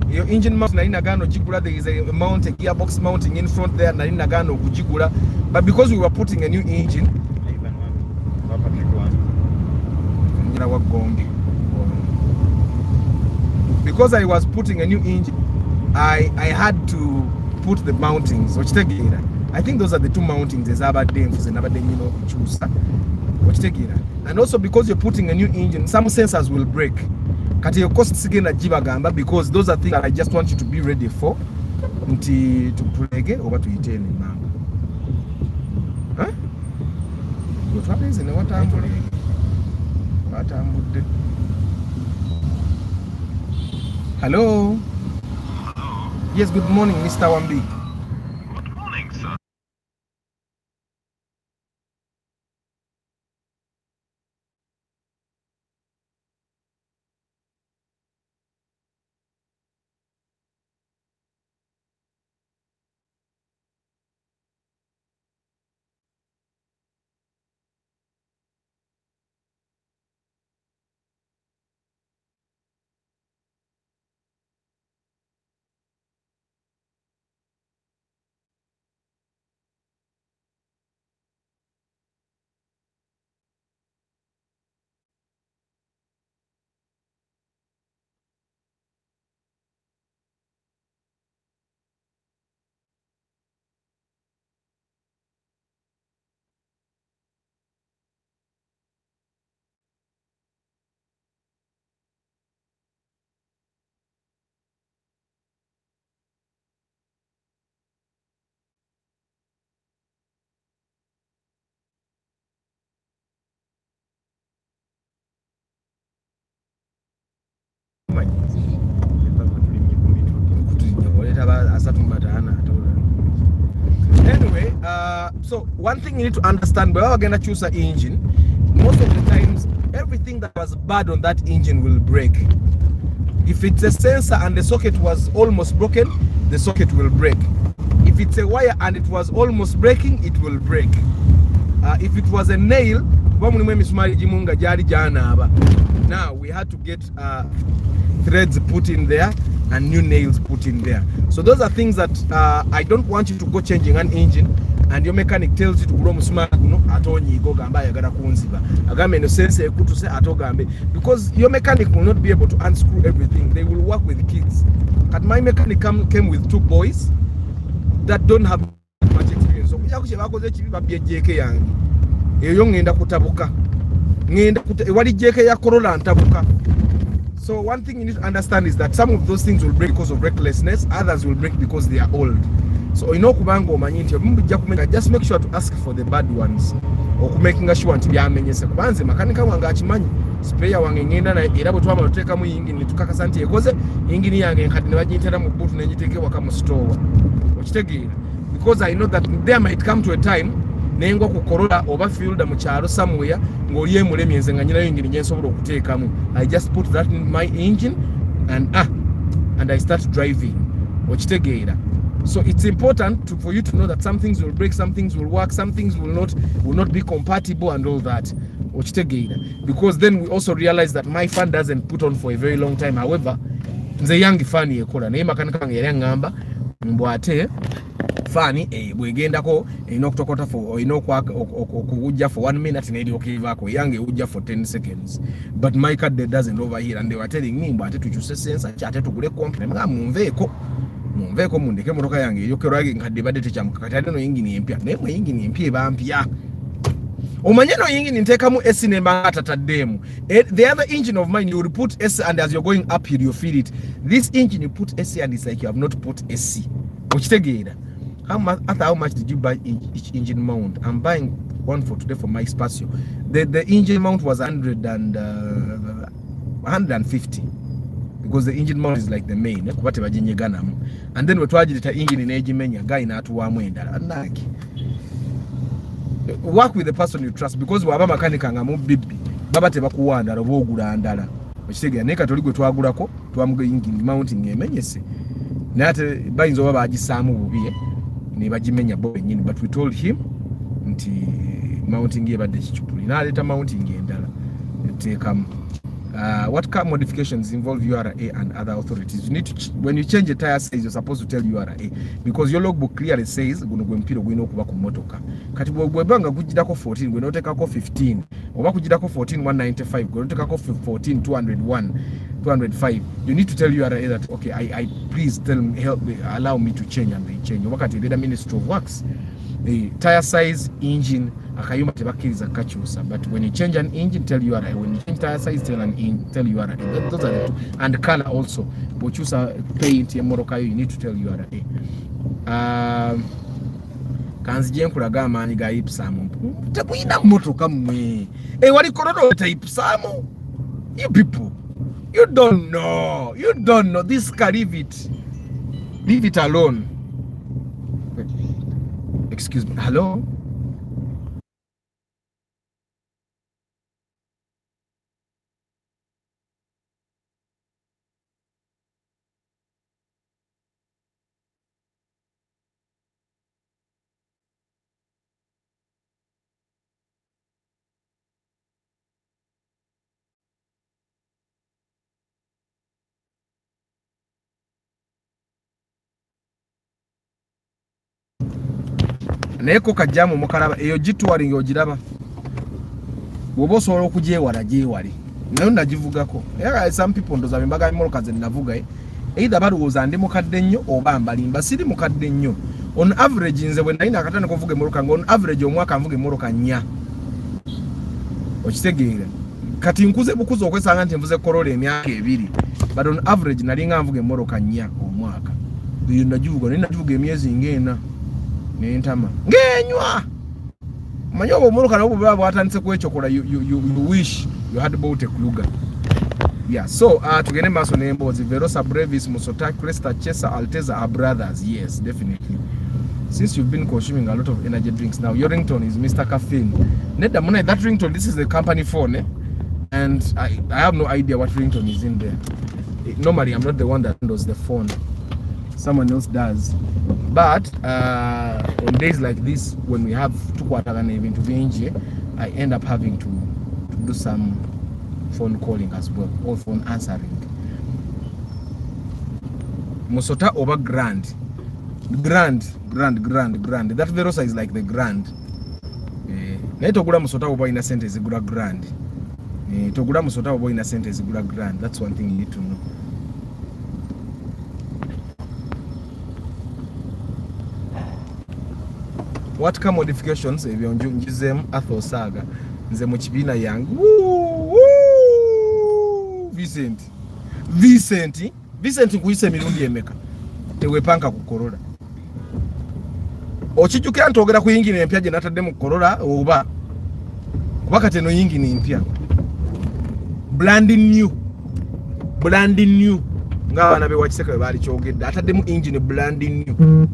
S1: your engine mount nalina gano jigula, there is a mount, a gearbox mounting in front there nalina gano kujigula, but because we were putting a new engine, because I was putting a new engine, I had to put the mountings. I think those are the two mountings. There's and also because you're putting a new engine, some sensors will break. Because those are things that I just want you to be ready for. Hello. Yes, good morning, Mr. Wambi.
S6: Good morning, sir.
S1: Anyway, so one thing you need to understand, when we're gonna choose an engine, most of the times everything that was bad on that engine will break. If it's a sensor and the socket was almost broken, the socket will break. If it's a wire and it was almost breaking, it will break. If it was a nail, now we had to get threads put in there and new nails put in there. So those are things that I don't want you to go changing an engine and your mechanic tells you to go because your mechanic will not be able to unscrew everything. They will work with kids. But my mechanic came with two boys that don't have much experience. So kuja kuche bakoze kibi babye JK yange. Eyo ngenda kutabuka. Wali JK ya Corolla ntabuka. So one thing you need to understand is that some of those things will break because of recklessness, others will break because they are old. So kubanga omanyi nti mubijja kumeka, just make sure to ask for the bad ones. Okumakinga sure nti byamenyese kubanze makanika wange akimanyi sprayer wange ngenda na era bwe twama tuteka mu yingini tukakasa nti ekoze yingini yange nkati ne bagiyitera mu butu nenjiteke waka mu store. Okitegeera because I know that there might come to a time nengo ku Corolla oba field mu kyalo somewhere ng'oli emulemye nze nga nyina yingini nyensobola okuteekamu. I just put that in my engine and I start driving. Okitegeera. So it's important for you to know that some things will break, some things will work, some things will not be compatible and all that. Because then we also realize that my fan doesn't put on for a very long time. However, the young fan yekola naye makanika wange yali ngamba mbwate fani bwegendako inokutokota for okujja for 1 minute nedi okivako yange ujja for 10 seconds, but my car doesn't over here, and they were telling me mbwate tuchuse sensor kyate tugule complain nga mumveko mundeke motoka yange yokerwage nkadde badde tekyamukakati ate no yingini empya naye mwe yingini empya ebampya omanye no yingini ntekamu AC ne mbata taddemu. The other engine of mine you will put AC and as you're going up here you feel it. This engine you put AC and it's like you have not put AC. Okitegeera. How much did you buy each engine mount? I'm buying one for today for my Spacio. The engine mount was 150. Because the engine mount is like the main kubate bajinyeganamu, and then wetwagirita engine nejimenya guy natuwamu endala anaki. Work with the person you trust, because waba makanika nga mu bibbi baba tebakuwanda aloba ogula ndala okitegeera naye katoli gwe twagulako twamuga engine mounting emenyese naye ate bayinza oba bagisaamu bubi ne bagimenya bo bennyini, but we told him nti mounting ebadde kicupuli n'aleeta mounting endala teekamu. What car modifications involve URA and other authorities? You need to when you change a tire size, you're supposed to tell URA, because your logbook clearly says guno gwe mpiro gwino okuba ku motoka. Kati bwebanga gujidako 14 gwe notekako 15 oba kujidako 14 195 gwe notekako 14 205, you need to tell URA that okay, I please tell me, help me, allow me to change, and they change. Oba kati the Ministry of Works, the tire size, engine akayuma tebakiriza kakyusa, but when you change an engine tell URA, when you change tire size tell URA. Those are the two. And color also, bochusa paint yemoroka you need to tell URA. Kanzije nkulaga amaanyi ga ipsamu tekuyina motoka mmwe wali Corolla typesamu. You people, you don't know this car. Leave it alone. Excuse me, hello. Neko kajamu mukalaba eyo gitwaling ogiraba bwoba osobola okugyewala gyewale nayo nagivugako. Some people ndoza bembaga moloka ze navuga either balowooza ndi mukadde nnyo oba mbalimba. Siri mukadde nnyo. On average nze bwe nalina akatane kuvuga moloka on average omwaka nvuga moloka 4. Okitegeera kati nkuze bukuzi okwesanga nti mvuze Corolla emyaka 2, but on average nalinga nvuga moloka 4 omwaka. Eyo nagivuga emyezi ng'ena nentama ngenywa manyobo muluka nabo baba watandise kwechokola you wish you had bought a Kluger. Yeah, so tugende maso nembozi Verosa, Brevis, Musota, Cresta, Chesa, Alteza are brothers. Yes, definitely. Since you've been consuming a lot of energy drinks now, your ringtone is Mr. Caffeine. Neda Muna, that ringtone, this is the company phone, and I have no idea what ringtone is in there. Normally I'm not the one that handles the phone, someone else does. But on days like this, when we have tukwatagana even to VNG, I end up having to do some phone calling as well, or phone answering. Musota over grand. That Verosa is like the grand. Togura Musota over innocent is a good grand. Togura Musota over innocent is a good grand. That's one thing you need to know. what ka modifications ebyo njizemu Athol Saga nze mu kibiina yange Vincent nkuyise emirundi emeka tewepanka ku Corolla okijjukira ntogera ku yingini empya gye natadde mu Corolla oba kuba kati eno yingini mpya brand new ng'abaana be wakiseka bwe baali kyogedde ataddemu engine brand new.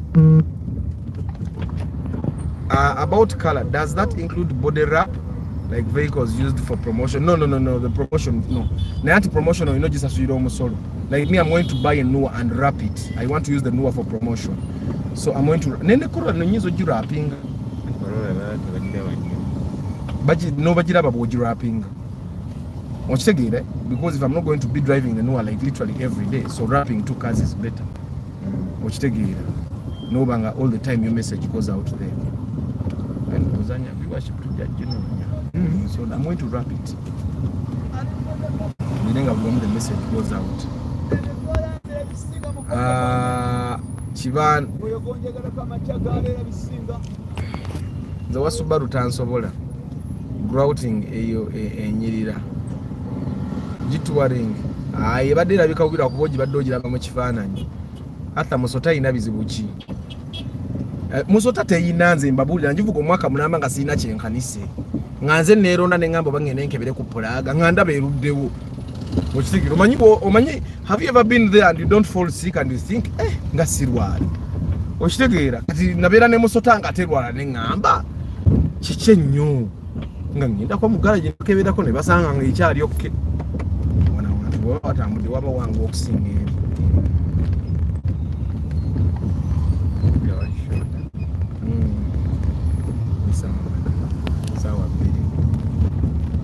S1: About color, does that include body wrap like vehicles used for promotion? No, the promotion, no. Not promotional, you know, just as you don't solo. Like me, I'm going to buy a Nua and wrap it. I want to use the Nua for promotion. So I'm going to nende Corolla no nyizo wrapping. But no bajira babo wrapping. Okitegeera, because if I'm not going to be driving the Nua like literally every day, so wrapping 2 cars is better. Okitegeera. No banga all the time your message goes out there. And viewership to judge, so I'm going to wrap it. The message goes out. Chivan the Wasubaru Tansobola grouting eyo enyirira jitwaring yebadde bikawubira kuboji baddogira mu kifaananyi hata musota ina bizibu ki musota teyinanze mbabulira njivuga omwaka mulamba nga sina kyenkanise nganze neeronda nengamba bangene nkebere ku pulaga nganda beruddewo okitegera omanyi have you ever been there and you don't fall sick and you think nga sirwala okitegeera kati nabeera ne musota nga terwala nengamba kiki nnyo nga ngenda kwa mugalaje nkeberako ne basanga nga ekyali okke wana watu watambudde waba wange okusinga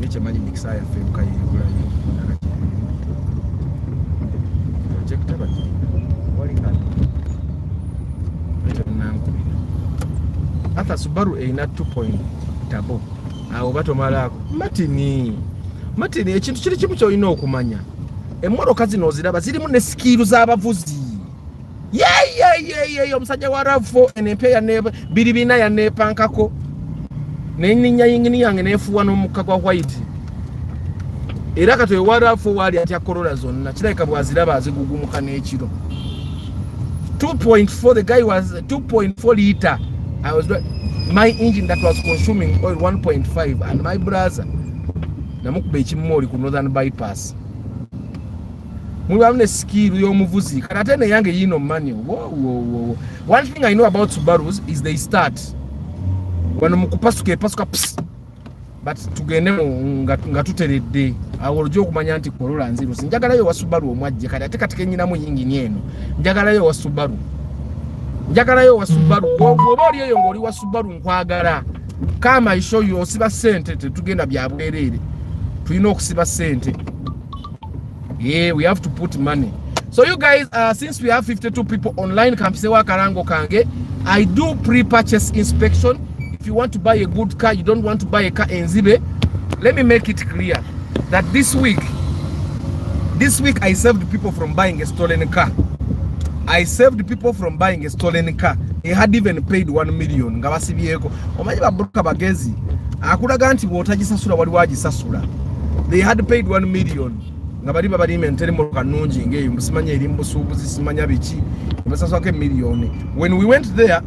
S1: Chamanyi mixer ya femka yigula check taba wali kali nangu hata Subaru ina 2.0 awo bato malako matini ekintu kiri kimu kyolina okumanya emmotoka zino ziraba zirimu ne skill z'abavuzi omusajja wa RAV4 enempya ya neba biribina ya nepankako neninya yingini yange nefuwa n'omukka gwa white era katoye wa RAV4 wali atya Corolla zonna kirabika bwaziraba azigugumuka n'ekiro 2.4 the guy was 2.4 liter. I was my engine that was consuming oil 1.5 and my brother namukuba ekimoli ku Northern Bypass muli bamne skill y'omuvuzi kati ate yange yino manual. One thing I know about Subarus is they start wano mukupasuka but tugende nga tuteredde awoljo okumanya nti Corolla nziru njagalayo wa Subaru omwajje kati ate katika nyina mu yingini eno njagalayo wa Subaru oba oli eyo ng'oli wa Subaru nkwagala kama I show you osiba sente tetugenda bya bwerere tulina okusiba sente. Yeah, we have to put money. So you guys, since we have 52 people online, kampisewa karango kange, I do pre-purchase inspection. If you want to buy a good car, you don't want to buy a car in Zibe, let me make it clear that this week I saved people from buying a stolen car. I saved people from buying a stolen car. They had even paid 1 million. Ngabasibyeko. Omanyi babuka bagezi. Akulaga nti bwotagisasula wali wagisasula. They had paid 1 million. Ngabali babali menteri mu kanungi ngeyo musimanya eri mbusubuzi simanya biki. Basaswa ke million. When we went there,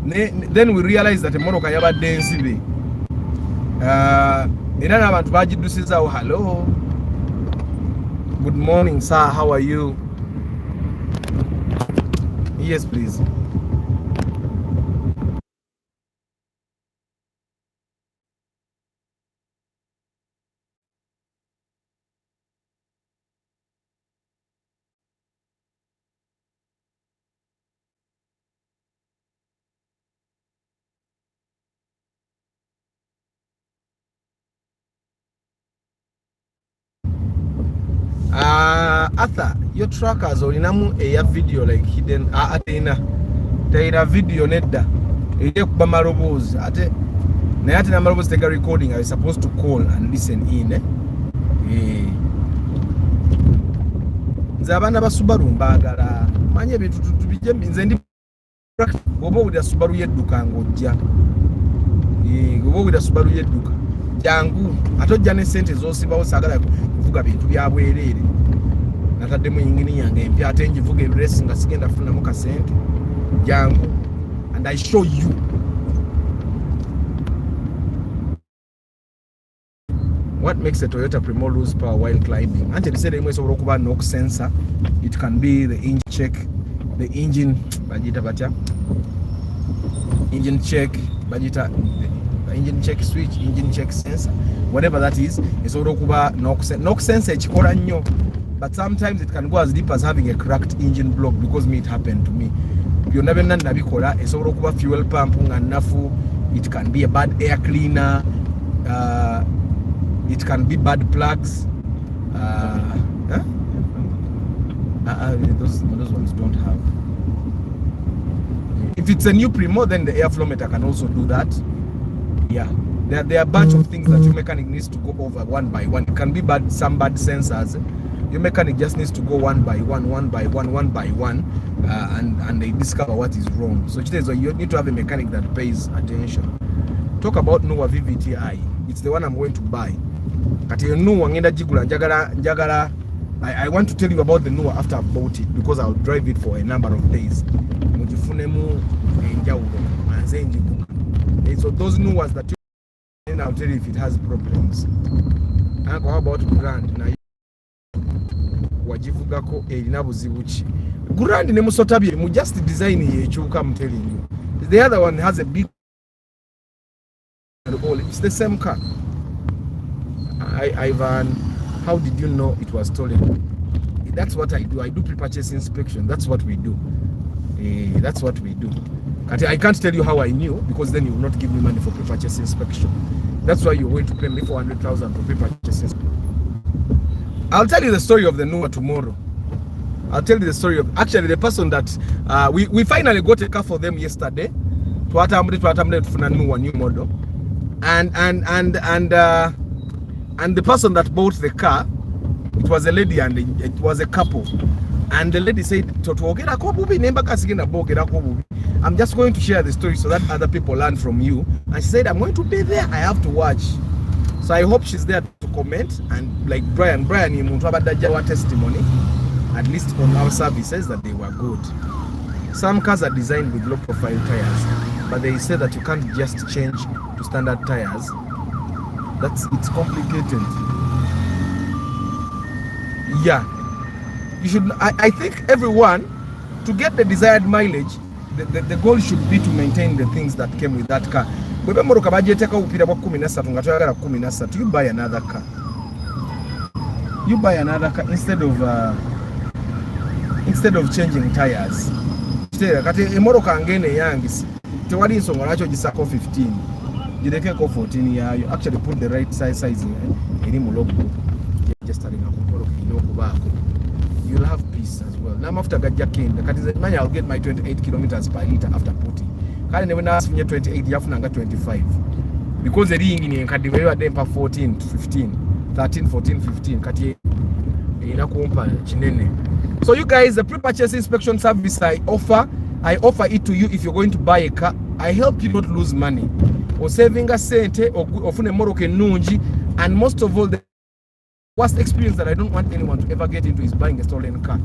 S1: then we realized that emotoka yabadde nsibe. Era n'abantu bagidusizawo. Hello. Good morning, sir. How are you? Yes, please. Arthur, your trackers olinamu eya video like hidden atena taira video nedda eye kuba marobozi ate naye ate na marobozi tega recording are supposed to call and listen in nze abaana ba Subaru mbagala manye bintu tubije nze ndi gobo wida Subaru yedduka ngojja gobo wida Subaru yedduka jangu atojja ne sente zosibawo sagala kuvuga bintu bya bwerere nataddemu yingini yange empya ate njivuga ebiresi nga sigenda kufuna mu kasente jangu and I show you what makes a Toyota Primo lose power while climbing. Ante bisere imwe sobora kuba knock sensor. It can be the engine check, the engine bajita batya engine check bajita engine check switch, engine check sensor, whatever that is. Esobora kuba knock sensor ekikola nnyo, but sometimes it can go as deep as having a cracked engine block, because me it happened to me. Byonna byonna nabikola. Esobora kuba fuel pump nga nafu. It can be a bad air cleaner. It can be bad plugs. Those ones don't have. If it's a new Primo, then the airflow meter can also do that. Yeah, there are a bunch of things that your mechanic needs to go over one by one. It can be some bad sensors. Your mechanic just needs to go one by one, and they discover what is wrong. So you need to have a mechanic that pays attention. Talk about Noah VVTi. It's the one I'm going to buy. Kati Noah ngenda jigula njagala. I want to tell you about the Noah after I've bought it, because I'll drive it for a number of days. Mujifunemu enjawulo manze njivuga. So those Noahs that you, then I'll tell you if it has problems. How about Grand? Na wajivugako erina buzibu ki. Grand ne musotabye mu just design yekyuka, I'm telling you. The other one has a big all. It's the same car. Ivan, how did you know it was stolen? That's what I do. I do pre-purchase inspection. That's what we do. That's what we do. I can't tell you how I knew, because then you will not give me money for pre-purchase inspection. That's why you're going to pay me 400,000 for pre-purchase inspection. I'll tell you the story of the Noah tomorrow. I'll tell you the story of actually the person that we finally got a car for them yesterday. Twatambule tufuna Noah new model. And the person that bought the car, it was a lady and it was a couple. And the lady said, I'm just going to share the story so that other people learn from you. And she said, I'm going to be there. I have to watch. So I hope she's there to comment. And like Brian, testimony, at least on our services, that they were good. Some cars are designed with low profile tires, but they say that you can't just change to standard tires. It's complicated. Yeah, you should. I think everyone, to get the desired mileage, the goal should be to maintain the things that came with that car. You buy another car. You buy another car instead of changing tires. You go 14 years. You actually put the right size in you'll have peace as well. Now after I'll get my 28 kilometers per liter after putting. I never ask me 28, you have 25. Because the ring in Kadiva them per 14 to 15, 13, 14, 15. So you guys, the pre-purchase inspection service I offer it to you if you're going to buy a car. I help you not lose money. Or saving a sente or ofune moroke nunji, and most of all, the worst experience that I don't want anyone to ever get into is buying a stolen car.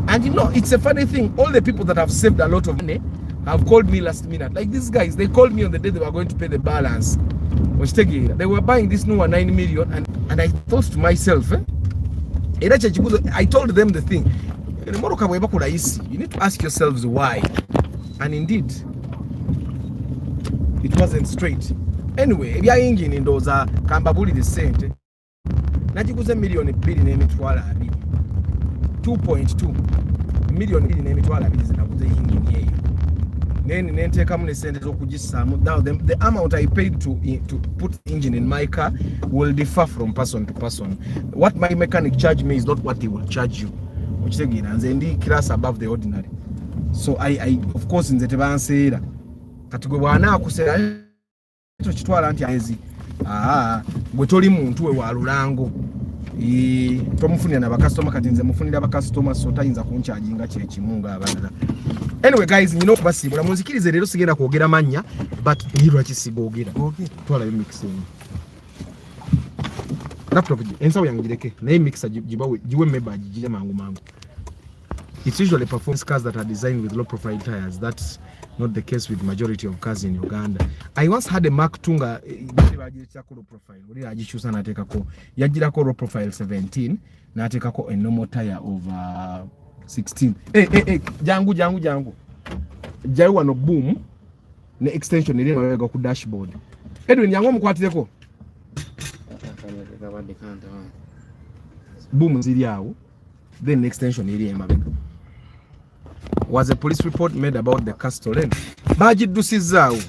S1: And you know, it's a funny thing. All the people that have saved a lot of money have called me last minute. Like these guys, they called me on the day they were going to pay the balance. They were buying this new 9 million, and I thought to myself, I told them the thing. You need to ask yourselves why. And indeed, it wasn't straight. Anyway, if you are engine in those Kambabuli the same, Najikuza million billion name it 2.2 million billion name it is another engine here. Then take come now the amount I paid to put engine in my car will differ from person to person. What my mechanic charge me is not what he will charge you. Which again, and then class above the ordinary. So I of course in the Tebansera Katugwana kusera chitwala anti ezi bwetoli muntu we walulango tomufunira n'abakasitoma kati nze mufunira abakasitoma so tayinza kunkyajinga kyekimu ng'abalala. Anyway guys, nyina okubasiibula munzikirize leero sigenda kwogera mannya but lwaki sigoogera twalayo mixing laptop ensawo yange gireke naye mixer giwe meba gigire mangu mangu. It's usually performance cars that are designed with low profile tires. That's not the case with majority of cars in Uganda. I once had a Mark II low profile. Uli ajichusa natekako yajirako low profile 17 natekako a normal tire of 16. Jangu jayi wano boom ne extension eri mawega ku dashboard. Edwin yango mukwatireko boom ziri awo then extension eri emabega. Was a police report made about the car stolen? Bagidusizaawo.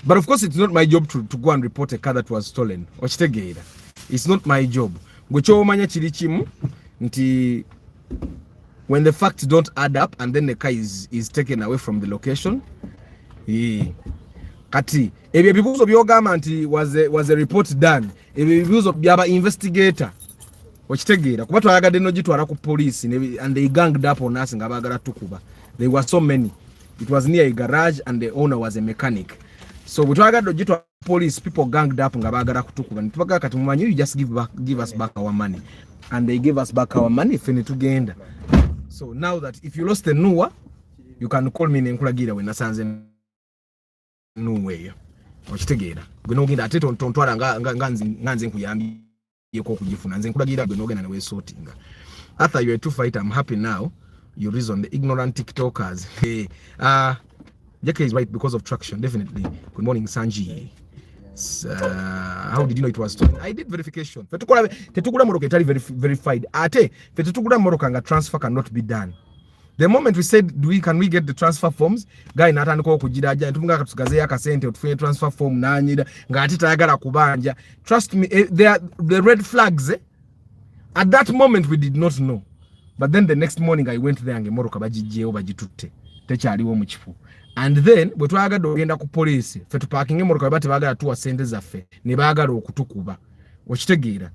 S1: But of course it's not my job to go and report a car that was stolen. Okitegeera. It's not my job. Gochomanya chiri chimu nti when the facts don't add up and then the car is taken away from the location. Kati ebyo bibuzo byogamba nti was a report done. Ebyo bibuzo byaba investigator. Okitegeera kuba twayagadde no gitwala ku police and they ganged up on us nga bagala tukuba. There were so many. It was near a garage and the owner was a mechanic. So we twayagadde gitwala police, people ganged up nga bagala kutukuba. Nitubaga kati mumanyi you just give us back our money. And they gave us back our money fene tugenda. So now that if you lost a Nuwa, you can call me nenkulagira when nasanze Nuwe. Okitegeera. Gwe nogenda ate tontwala nganze nkuyambi yeko kujifuna nze nkulagira gwe nogenda newe sortinga. After you are two fight, I'm happy now. You reason the ignorant TikTokers. Hey, JK is right because of traction, definitely. Good morning, Sanji. How did you know it was stolen? I did verification. Tetukula moroka itali verified. Ate tetukula moroka nga transfer cannot be done. The moment we said can we get the transfer forms, guy natandika okujiraja ntumunga katugaze yakasente otufune transfer form nanyira nga ati tayagala kubanja. Trust me, the red flags. At that moment we did not know. But then the next morning I went there and moroka bajijjeo bagitutte. Tekyaliwo mu kifu. And then bwe twagadde ogenda ku police fe tuparking moroka bate bagala tuwa sente zaffe ne bagala okutukuba. Okitegeera.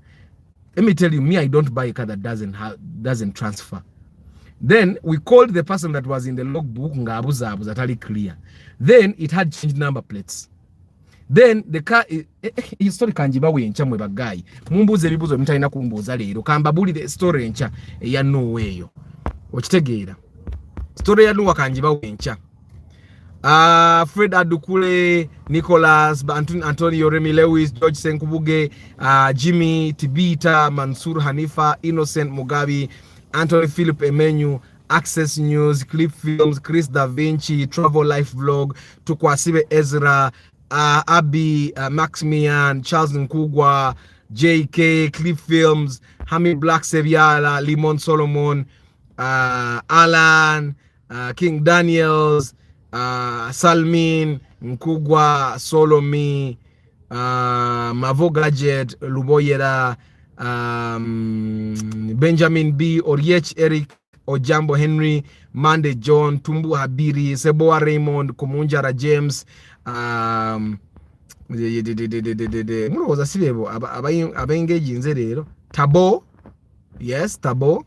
S1: Let me tell you, me I don't buy a car that doesn't transfer. Then we called the person that was in the logbook ngabuzabuza tali clear. Then it had changed number plates. Then the car story kanjiba wencha mwe bagayi. Mumbuze ebibuzo mtalina kumbuza leero. Kambabulire story encha ya Nuwe eyo. Okitegeera. Story ya Nuwa kanjiba wencha. Fred Adukule, Nicholas, Antonio Remy Lewis, George Senkubuge, Jimmy Tibita, Mansur Hanifa, Innocent Mugabi, Anthony Philip Emenu, Access News, Clip Films, Chris Da Vinci, Travel Life Vlog, Tukwasibe Ezra, Abi Maximian, Charles Nkugwa, JK, Clip Films, Hamid Black Seviala, Limon Solomon, Alan, King Daniels, Salmin, Nkugwa, Solomi, Mavo Gadget, Luboyera, Benjamin B, Oriech Eric, Ojambo Henry, Mande John, Tumbu Habiri, Seboa Raymond, Kumunjara James, mulowoza sibebo abaengage nze leero Tabo, yes Tabo,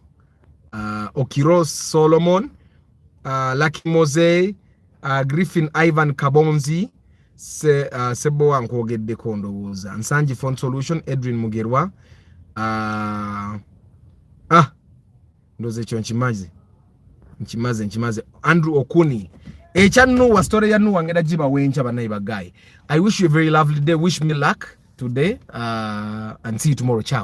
S1: Okiro Solomon, Lucky Mose, Griffin Ivan Kabonzi, Seboa nkwogedde kondowooza, Nsanji Phone Solution, Edwin Mugerwa, ndoze ekyo nkimaze Andrew Okuni. Ekya Nuwa story ya Nuwa ngenda jiba wencha banayi bagayi. I wish you a very lovely day. Wish me luck today and see you tomorrow. Ciao.